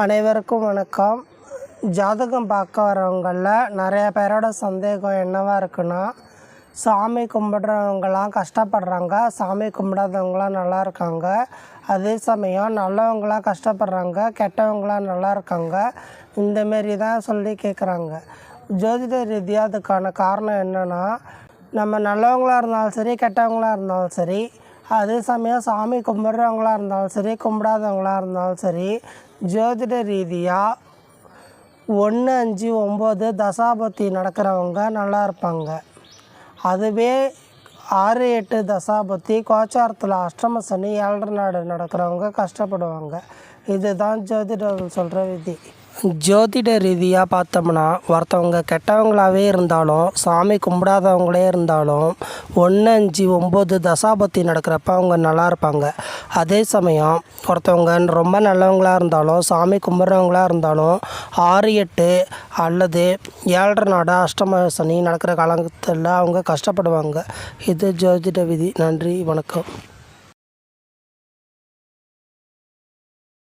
அனைவருக்கும் வணக்கம். ஜாதகம் பார்க்க வரவங்களில் நிறைய பேரோட சந்தேகம் என்னவாக இருக்குன்னா, சாமி கும்பிட்றவங்களாம் கஷ்டப்படுறாங்க, சாமி கும்பிடாதவங்களாம் நல்லா இருக்காங்க. அதே சமயம் நல்லவங்களாம் கஷ்டப்படுறாங்க, கெட்டவங்களாம் நல்லா இருக்காங்க. இந்தமாரி தான் சொல்லி கேட்குறாங்க. ஜோதிட ரீதியாக அதுக்கான காரணம் என்னென்னா, நம்ம நல்லவங்களாக இருந்தாலும் சரி, கெட்டவங்களாக இருந்தாலும் சரி, அதே சமயம் சாமி கும்பிட்றவங்களா இருந்தாலும் சரி, கும்பிடாதவங்களா இருந்தாலும் சரி, ஜோதிட ரீதியாக 1, 5, 9 தசாபுத்தி நடக்கிறவங்க நல்லா இருப்பாங்க. அதுவே 6, 8 தசாபுத்தி கோச்சாரத்தில் அஷ்டம சனி 7 நாடு நடக்கிறவங்க கஷ்டப்படுவாங்க. இதுதான் ஜோதிடர்கள் சொல்கிற விதி. ஜோதிட ரீதியாக பார்த்தோம்னா, ஒருத்தவங்க கெட்டவங்களாகவே இருந்தாலும், சாமி கும்பிடாதவங்களே இருந்தாலும் 1, 5, 9 தசாபுத்தி நடக்கிறப்ப அவங்க நல்லா இருப்பாங்க. அதே சமயம் ஒருத்தவங்க ரொம்ப நல்லவங்களாக இருந்தாலும், சாமி கும்பிட்றவங்களாக இருந்தாலும் 6, 8 அல்லது 7 நாடு அஷ்டம சனி நடக்கிற காலத்தில் அவங்க கஷ்டப்படுவாங்க. இது ஜோதிட விதி. நன்றி, வணக்கம்.